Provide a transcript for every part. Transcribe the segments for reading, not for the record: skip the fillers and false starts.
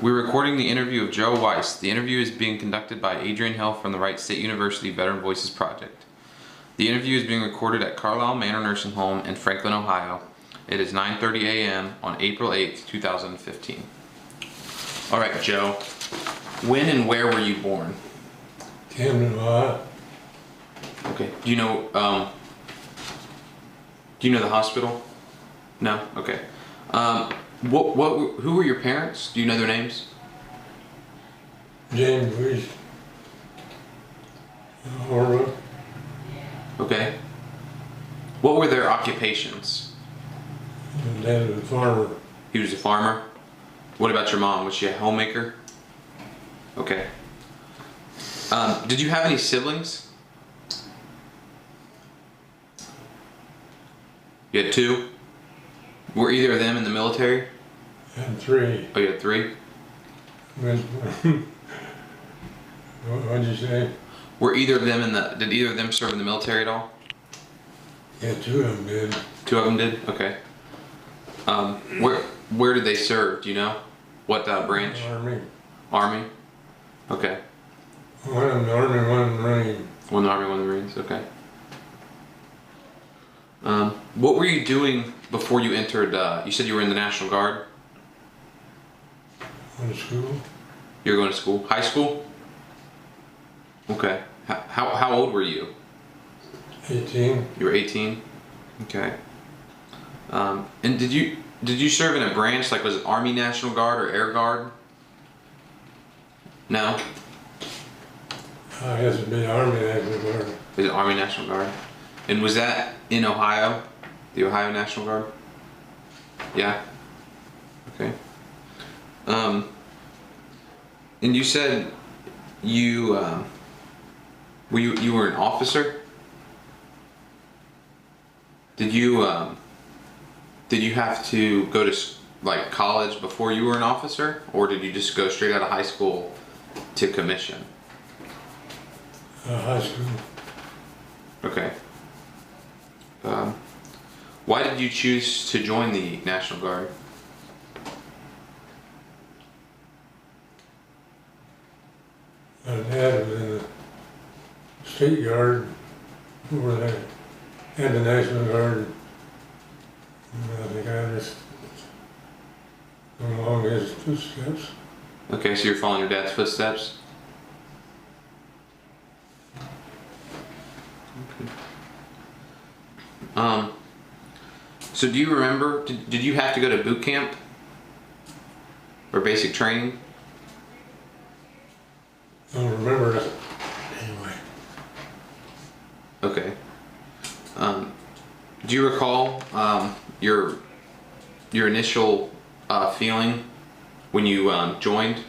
We're recording the interview of Joe Weist. The interview is being conducted by Adrian Hill from the Wright State University Veteran Voices Project. The interview is being recorded at Carlisle Manor Nursing Home in Franklin, Ohio. It is 9:30 a.m. on April 8th, 2015. All right, Joe. When and where were you born? Camden, Ohio. Okay. Do you know the hospital? No? Okay. Who were your parents? Do you know their names? James Weist Interview. Okay. What were their occupations? My dad was a farmer. He was a farmer. What about your mom? Was she a homemaker? Okay. Did you have any siblings? You had two? Were either of them in the military? Had three. Oh, you had three? What'd you say? Were either of them did either of them serve in the military at all? Yeah, two of them did. Two of them did? Okay. Where did they serve? Do you know? What branch? Army. Army? Okay. One in the Army, one in the Marine. One in the Army, one in the Marines, okay. What were you doing before you entered, you said you were in the National Guard? Went to school. You were going to school? High school? Okay. How old were you? 18. You were 18? Okay. And did you serve in a branch, like was it Army National Guard or Air Guard? No? I guess it'd be Army National Guard. Is it Army National Guard? And was that in Ohio? The Ohio National Guard? Yeah? Okay. And you said you were an officer? Did you have to go to like college before you were an officer, or did you just go straight out of high school to commission? High school. Okay. Why did you choose to join the National Guard? My dad was in the State Guard where they had the National Guard. And I think I just went along his footsteps. Okay, so you're following your dad's footsteps? Okay. So do you remember, did you have to go to boot camp? Or basic training? I don't remember it. Anyway. Okay. Do you recall your initial feeling when you joined?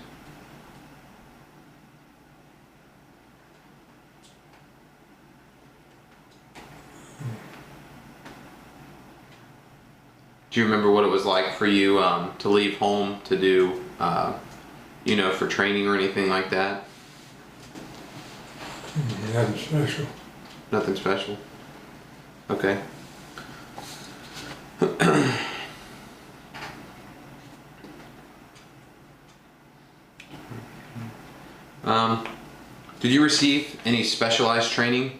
Do you remember what it was like for you to leave home to do, for training or anything like that? Nothing special. Nothing special. Okay. Did you receive any specialized training?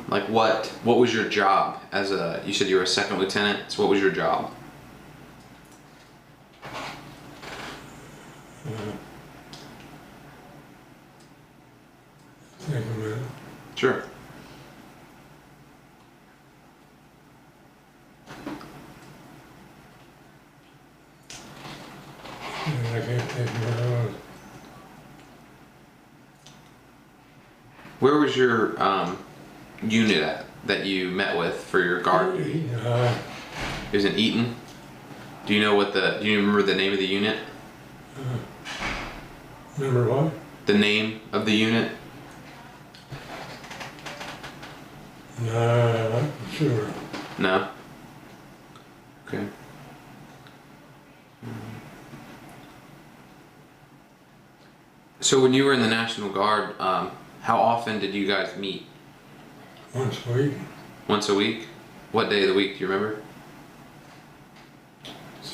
Like what was your job as you said you were a second lieutenant, so what was your job? Take a minute. Sure. I can't take a minute. Where was your unit at that you met with for your guard? It was in Eaton. Do you remember the name of the unit? Remember what? The name of the unit? No, I'm not sure. No? Okay. So when you were in the National Guard, how often did you guys meet? Once a week. Once a week? What day of the week do you remember?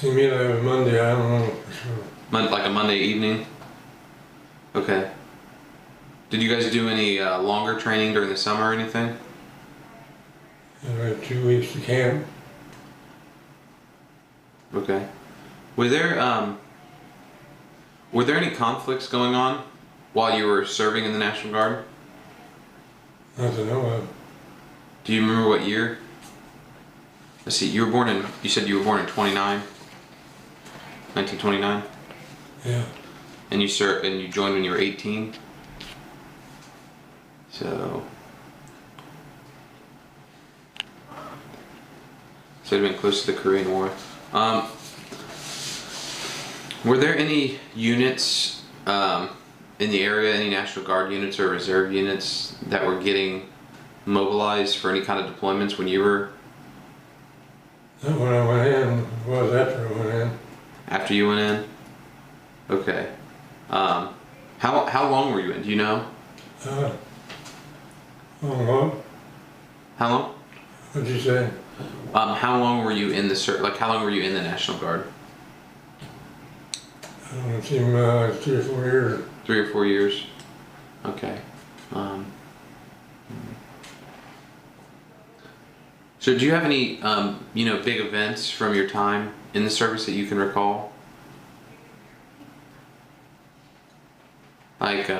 See me like a Monday, I don't know for sure. Like a Monday evening? Okay. Did you guys do any longer training during the summer or anything? And we had 2 weeks to camp. Okay. Were there any conflicts going on while you were serving in the National Guard? Not to know of. Do you remember what year? Let's see, you said you were born in 1929? Yeah. And you joined when you were 18? So it'd have been close to the Korean War. Were there any units in the area, any National Guard units or reserve units that were getting mobilized for any kind of deployments when you were? Not when I went in, it was after I went in. After you went in? Okay. How long were you in? Do you know? What? How long? What'd you say? How long were you in how long were you in the National Guard? I don't know, it seemed like 3 or 4 years. 3 or 4 years. Okay. So do you have any, big events from your time in the service that you can recall? Like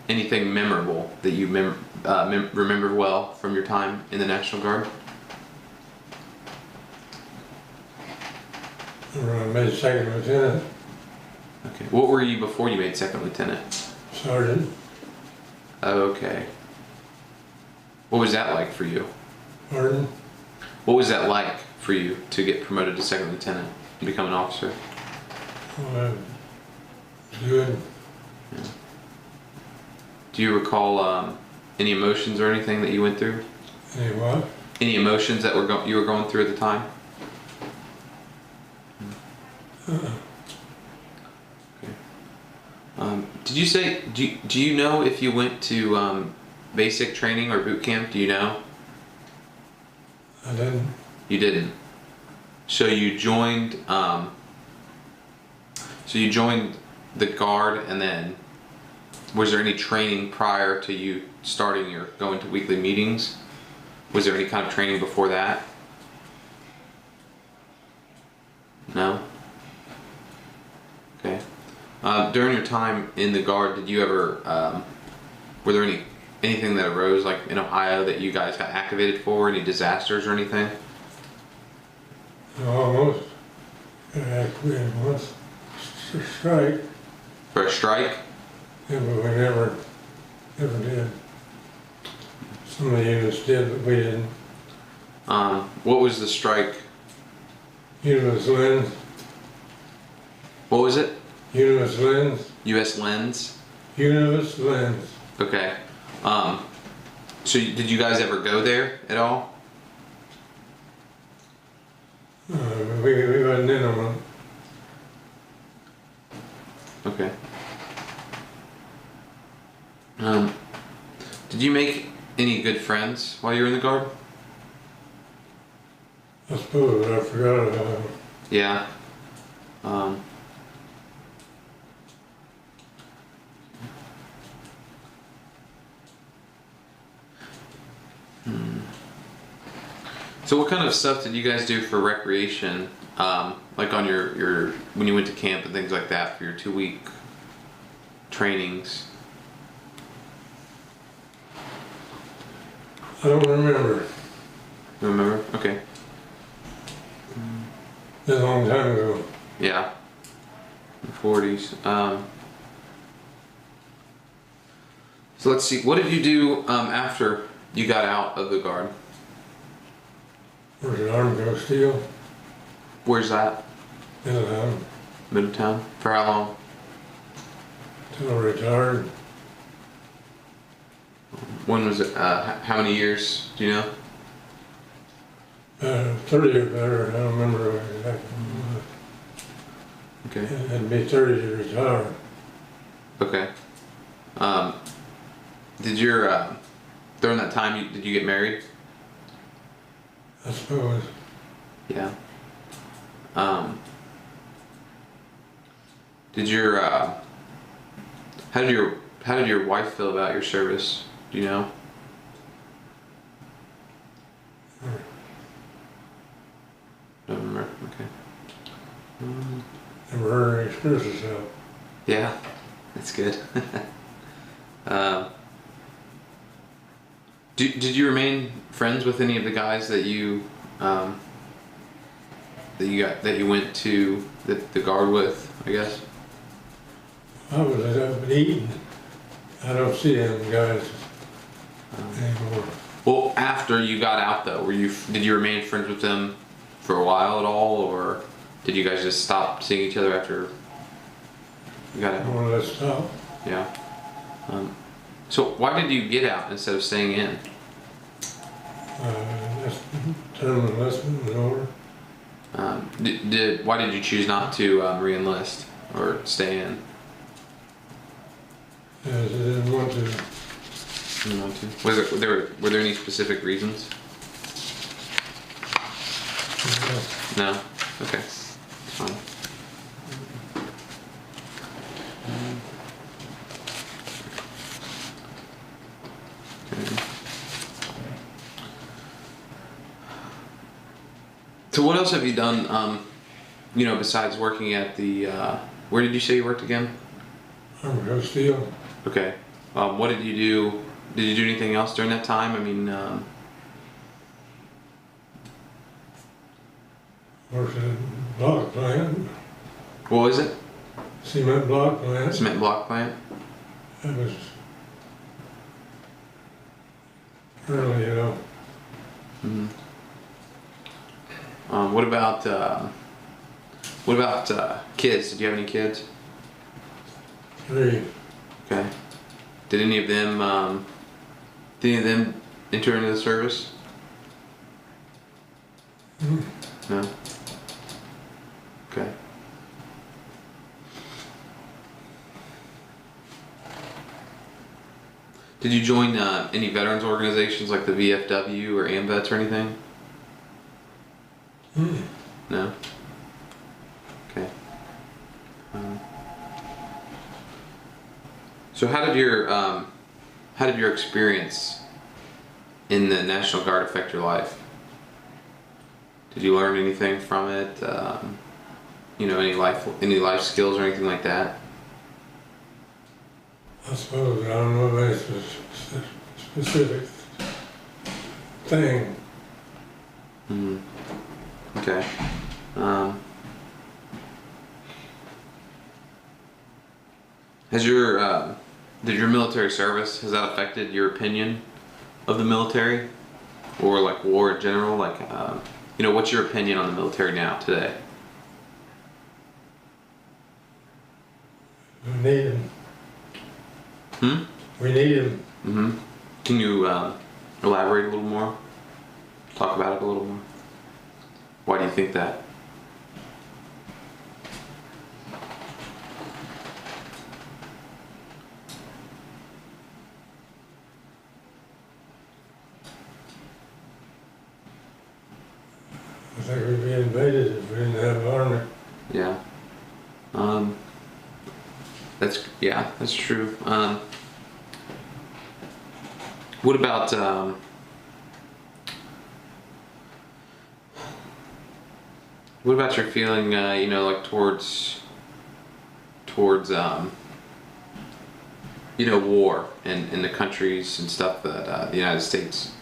anything memorable that you remember well from your time in the National Guard? I made second lieutenant, Okay. What were you before you made second lieutenant? sergeant. Okay. What was that like for you? Pardon? What was that like for you to get promoted to second lieutenant and become an officer? Well, good. Yeah. Do you recall any emotions or anything that you went through? Any what? Any emotions that you were going through at the time? Okay. Did you say? Do you know if you went to basic training or boot camp? Do you know? I didn't. You didn't. So you joined. So you joined the Guard, and then was there any training prior to you starting your going to weekly meetings? Was there any kind of training before that? No. Okay. During your time in the Guard, did you ever were there anything that arose like in Ohio that you guys got activated for? Any disasters or anything? Almost. Got activated once. Strike. For a strike? Yeah, but we never did. Some of the units did, but we didn't. What was the strike? Unimus Lens. What was it? Unimus Lens. U.S. Lens? Unimus Lens. Okay. So did you guys ever go there at all? We wasn't in on it. Okay. Did you make any good friends while you were in the Guard? I suppose I forgot about it. Yeah. So what kind of stuff did you guys do for recreation? Like on your when you went to camp and things like that for your 2-week trainings? I don't remember. You remember? Okay. It's a long time ago. Yeah. In the 40s. So let's see. What did you do after you got out of the Guard? Where's the arm go steel? Where's that? Middletown. Middletown? For how long? Till I retired. When was it? How many years? Do you know? 30 or better, I don't remember exactly. Okay. It'd be 30 to retire. Okay. Did during that time, did you get married? I suppose. Yeah. Did your how did your wife feel about your service? Do you know? Don't remember. Okay. Never heard her express herself. Yeah, that's good. Did you remain friends with any of the guys that you that you went to the guard with? I guess. I was up and eating. I don't see them guys anymore. Well, after you got out though, did you remain friends with them for a while at all, or did you guys just stop seeing each other after you got out? More or less stop. Yeah. So why did you get out instead of staying in? Just term enlistment was over. Why did you choose not to re-enlist or stay in? Yes, I didn't want to. Didn't want to. Were there any specific reasons? No. Okay. That's fine. Okay. So what else have you done? Besides working at the where did you say you worked again? I'm Steel. Okay. What did you do? Did you do anything else during that time? I mean, Worked at a block plant. what was it? Cement block plant. Cement block plant. That was early, you know. Mm-hmm. What about kids? Did you have any kids? 3. Okay. Did any of them enter into the service? No. Okay. Did you join any veterans organizations like the VFW or AMVETS or anything? No. Okay. So how did your experience in the National Guard affect your life? Did you learn anything from it? Any life skills or anything like that? I suppose I don't know if it's a specific thing. Mm-hmm. Okay. Did your military service, has that affected your opinion of the military? Or like war in general? Like, what's your opinion on the military now, today? We need them. Hmm? We need them. Mm-hmm. Can you elaborate a little more? Talk about it a little more? Why do you think that? I think we'd be invaded if we didn't have an army. Yeah. That's true. What about your feeling, like towards war and the countries and stuff that the United States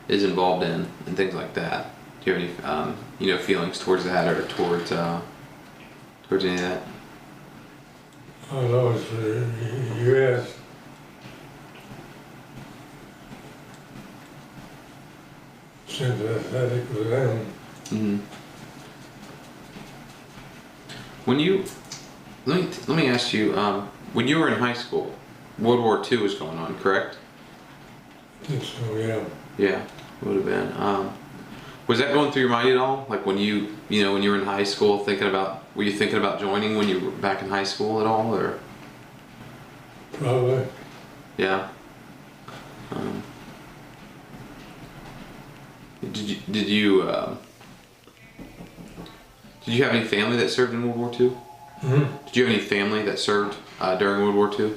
is involved in and things like that? Do you have any feelings towards that or towards any of that? I was always for the U.S. Sympathetic with them. Mm-hmm. Let me ask you, when you were in high school, World War II was going on, correct? I think so, yeah. Yeah, would have been. Was that going through your mind at all? Like when you were in high school, were you thinking about joining when you were back in high school at all, or? Probably. Yeah. Did you have any family that served in World War II? Mm-hmm. Did you have any family that served during World War II?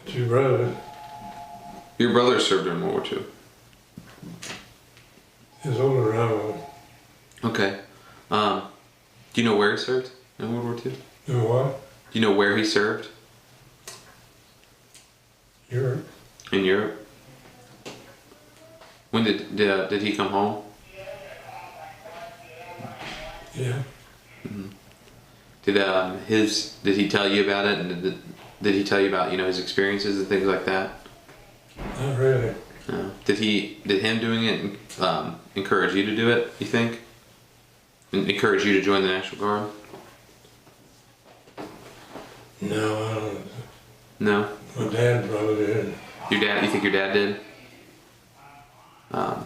2 brothers. Your brother served during World War II. He's older than I was. Okay. Do you know where he served in World War II? You know what? Do you know where he served? Europe. In Europe. When did he come home? Yeah. Did he tell you about it, and did he tell you about his experiences and things like that? Not really. No. Did him doing it encourage you to do it? You think? Encourage you to join the National Guard? No, I don't. No. My dad probably did. Your dad? You think your dad did? I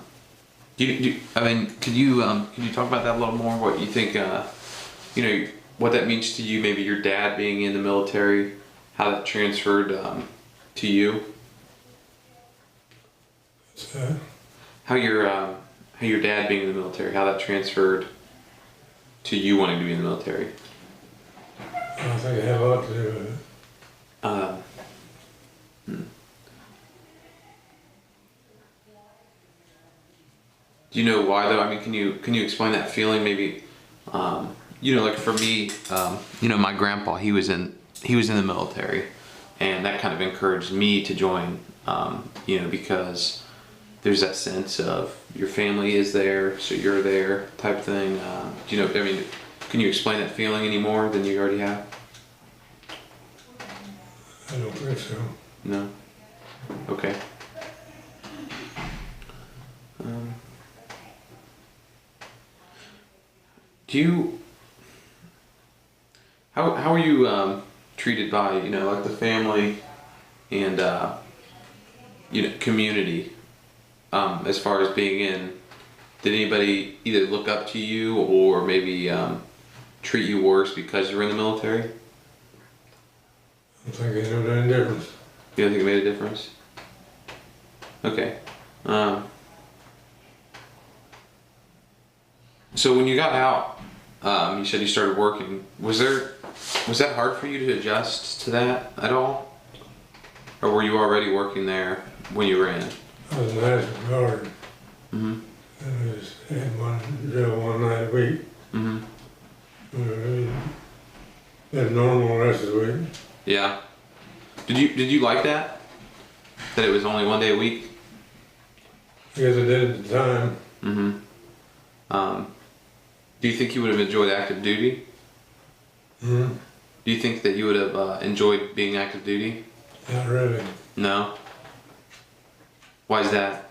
mean, could you talk about that a little more? What you think? What that means to you? Maybe your dad being in the military, how that transferred to you. So, How your dad being in the military, how that transferred to you wanting to be in the military. I think it had a lot to do with it. Do you know why though? I mean, can you explain that feeling? Maybe, like for me, my grandpa, he was in the military, and that kind of encouraged me to join. Because there's that sense of your family is there, so you're there type thing. Do you know? I mean, can you explain that feeling any more than you already have? I don't think so. No. Okay. How are you treated by like the family and community as far as being in? Did anybody either look up to you or maybe treat you worse because you're in the military? I don't think it made any difference. You don't think it made a difference? Okay. So when you got out, you said you started working. Was that hard for you to adjust to that at all? Or were you already working there when you were in? I was in the National Guard. Mm-hmm. And we just had one drill one night a week. Mm-hmm. We had normal the rest of the week. Yeah. Did you like that? That it was only one day a week? I guess I did at the time. Mm-hmm. Do you think you would have enjoyed active duty? Mm-hmm. Do you think that you would have enjoyed being active duty? Not really. No? Why is that?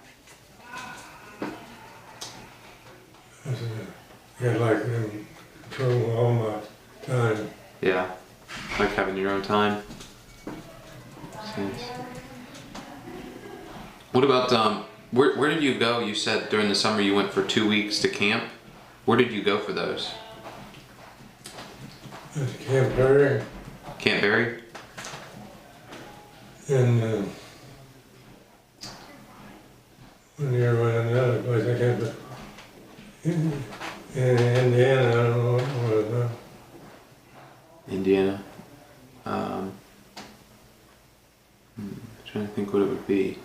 I got like in control all my time. Yeah. Like having your own time? Sense. What about, where did you go? You said during the summer you went for 2 weeks to camp. Where did you go for those? At Camp Perry Camp Berry? and when you went to another place, I can't, but in Indiana, I don't know what it was now. Indiana. Trying to think what it would be.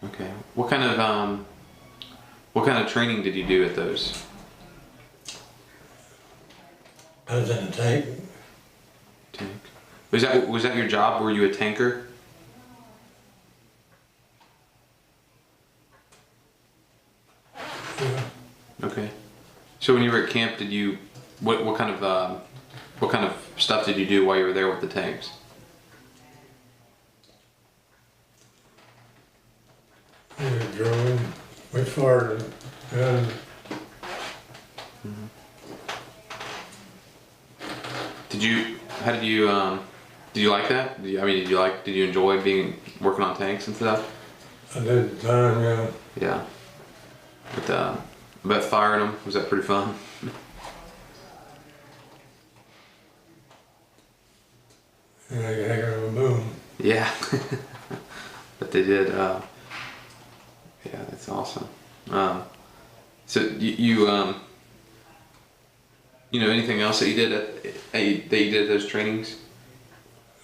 Okay. What kind of training did you do at those? I was in a tank. Tank. Was that your job? Were you a tanker? Yeah. Okay. So when you were at camp, did you what kind of stuff did you do while you were there with the tanks? We drove, went far and Did you like that? Did you enjoy working on tanks and stuff? I did at the time, yeah. Yeah. But firing them, was that pretty fun? And I got a boom. Yeah. But they did. Yeah, that's awesome. So You know, anything else that you did at those trainings?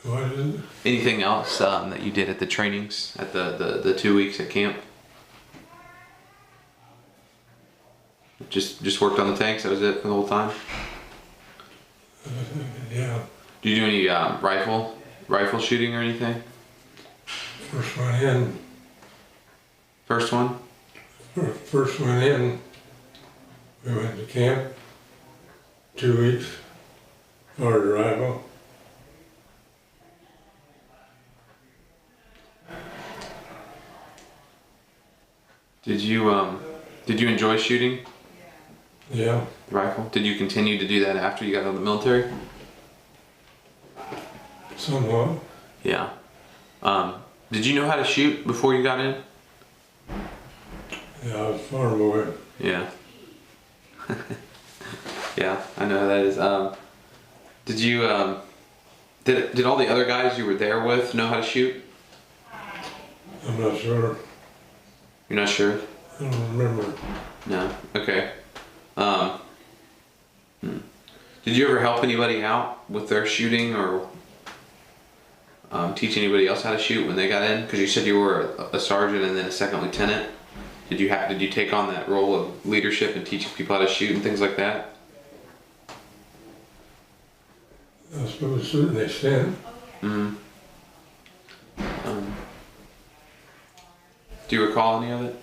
What is it? Anything else that you did at the trainings at the 2 weeks at camp? Just worked on the tanks. That was it for the whole time. Yeah, Did you do any rifle shooting or anything? first one in. First one? First one in, we went to camp, 2 weeks, hard rifle. Did you enjoy shooting Yeah, the rifle? Did you continue to do that after you got out of the military? somewhat. Yeah. Did you know how to shoot before you got in? Yeah, I was farm boy. Yeah. Yeah, I know how that is. Did you did all the other guys you were there with know how to shoot? I'm not sure. You're not sure? I don't remember. No. Okay. Did you ever help anybody out with their shooting or teach anybody else how to shoot when they got in? Because you said you were a sergeant and then a second lieutenant. Did you take on that role of leadership and teaching people how to shoot and things like that? I suppose to a certain extent. Mm-hmm. Do you recall any of it?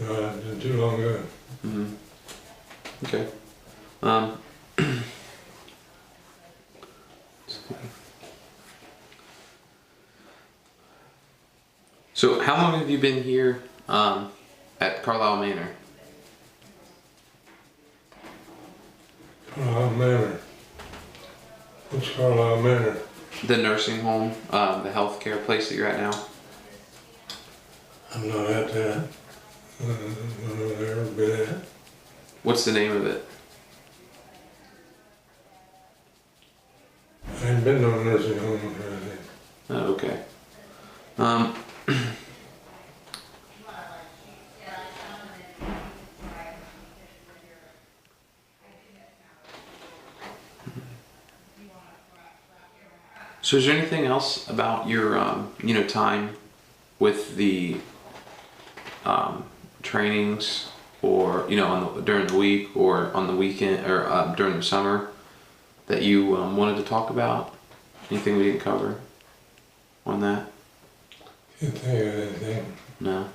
No, it been too long ago. Mm-hmm. Okay. So how long have you been here at Carlisle Manor? Carlisle Manor. What's Carlisle Manor? The nursing home, the healthcare place that you're at now? I'm not at that. I've never been at. What's the name of it? I ain't been to a nursing home or anything. Oh, okay. So is there anything else about your, time with the trainings or, during the week or on the weekend or during the summer that you wanted to talk about? Anything we didn't cover on that? Can't think of anything. No?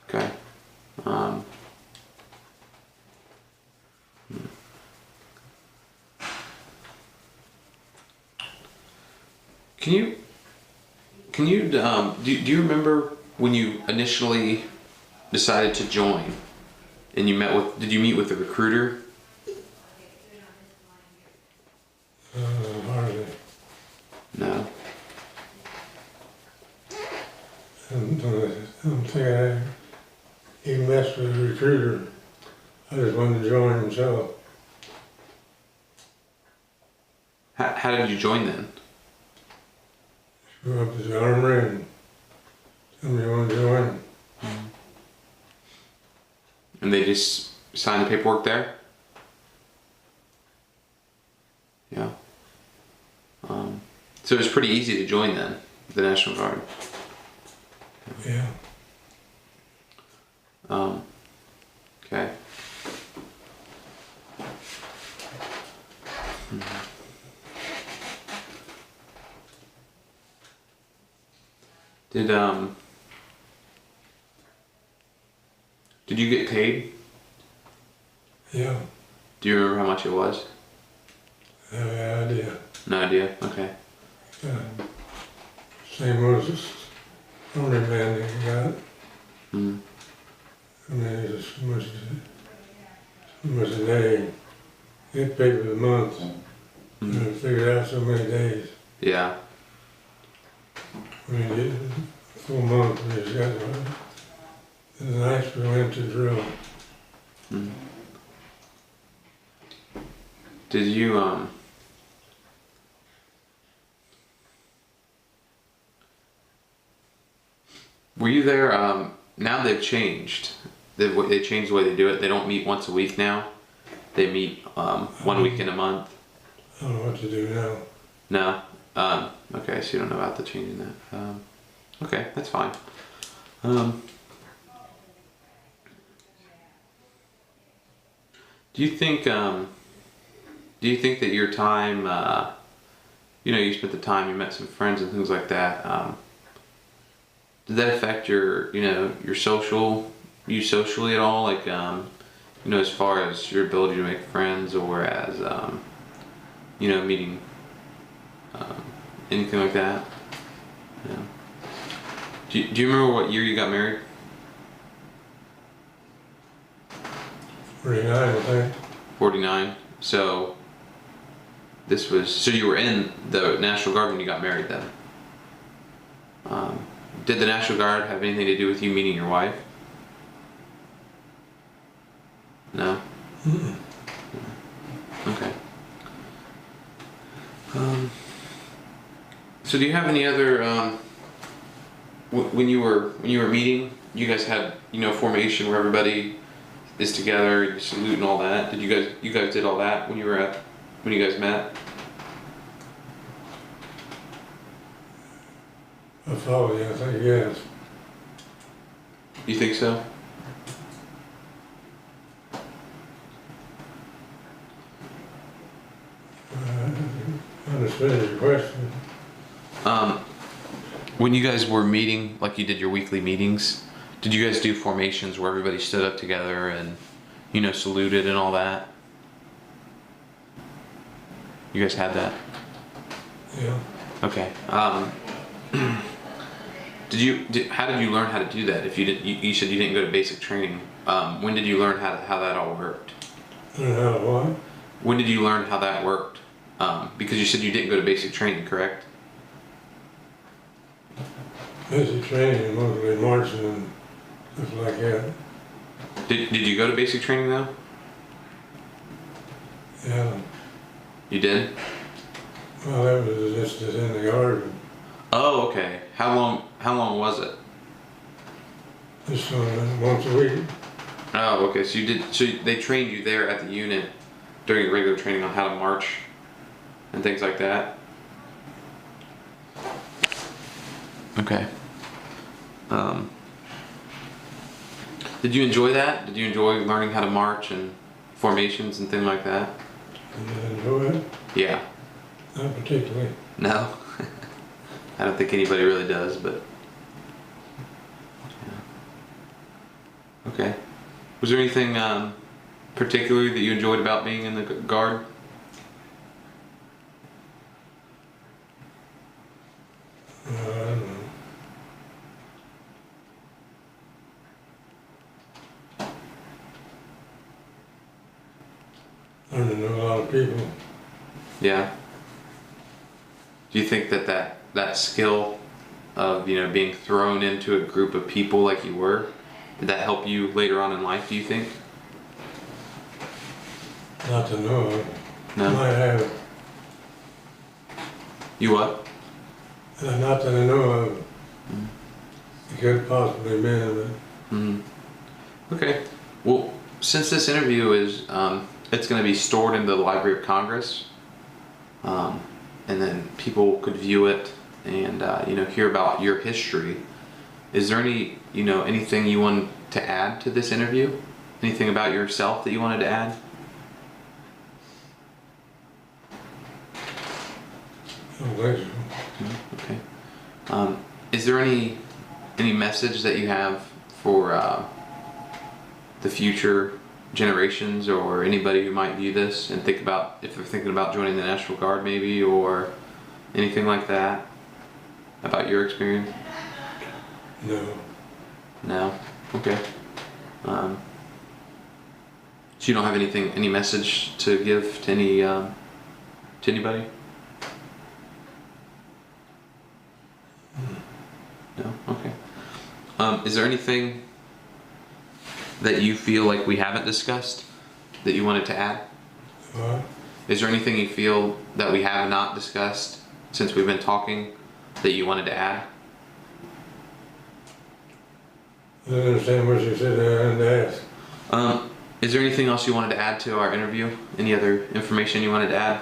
Okay. Do you remember when you initially decided to join and did you meet with the recruiter? Hardly. No. I don't think I even messed with the recruiter. I just wanted to join himself. How did you join then? Go up to the armory and tell me you want to join. And they just signed the paperwork there? Yeah. So it was pretty easy to join then, the National Guard. Yeah. Okay. Did you get paid? Yeah. Do you remember how much it was? I have an idea. No idea. Okay. Same as this army man that you got. Mm. I mean, it's so much a day. Get paid for the month. And I figured out so many days. Yeah. When you get a full month, you just got to. It's nice for winter drill. Mm. Did you were you there? Now they've changed. they changed the way they do it. They don't meet once a week now. They meet 1 week in a month. I don't know what to do now. No. Okay, so you don't know about the changing that. Okay, that's fine. Do you think that your time, you spent the time, you met some friends and things like that, did that affect you socially at all? Like, as far as your ability to make friends or as, meeting, anything like that? Yeah. Do you remember what year you got married? 49, I think. 49. So you were in the National Guard when you got married then. Did the National Guard have anything to do with you meeting your wife? No? Mm-mm. Okay. So do you have any other, when you were meeting, you guys had, formation where everybody is together, you salute and all that. Did you guys did all that when you guys met? I follow you, I think, yes. You think so? I understood your question. When you guys were meeting, like you did your weekly meetings, did you guys do formations where everybody stood up together and, saluted and all that? You guys had that? Yeah. Okay. How did you learn how to do that? If you said you didn't go to basic training. When did you learn how that all worked? Learn how to what? When did you learn how that worked? Because you said you didn't go to basic training, correct? Basic training, mostly marching and stuff like that. Did you go to basic training though? Yeah. You did? Well, that was just in the garden. Oh, okay. How long was it? Just once a week. Oh, okay. So they trained you there at the unit during your regular training on how to march and things like that? Okay. Did you enjoy that? Did you enjoy learning how to march and formations and things like that? Did I enjoy it? Yeah. Not particularly. No? I don't think anybody really does, but... Yeah. Okay. Was there anything particularly that you enjoyed about being in the Guard? I don't know. Learned to know a lot of people. Yeah. Do you think that skill of being thrown into a group of people like you were, did that help you later on in life, do you think? Not to know of. No? Might have. You what? Not that I know of. It could possibly been, but Okay. Well, since this interview is, it's going to be stored in the Library of Congress, and then people could view it and, hear about your history. Is there anything you want to add to this interview? Anything about yourself that you wanted to add? I don't think so. Okay. Is there any message that you have for the future generations or anybody who might view this and think about if they're thinking about joining the National Guard maybe or anything like that about your experience? No. No? Okay. So you don't have any message to give to anybody? No? Okay. Is there anything that you feel like we haven't discussed that you wanted to add? What? Is there anything you feel that we have not discussed since we've been talking that you wanted to add? I didn't understand what she said, I had to ask. Is there anything else you wanted to add to our interview? Any other information you wanted to add?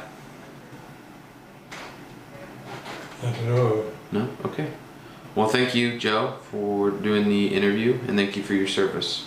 I don't know. No? Okay. Well, thank you, Joe, for doing the interview, and thank you for your service.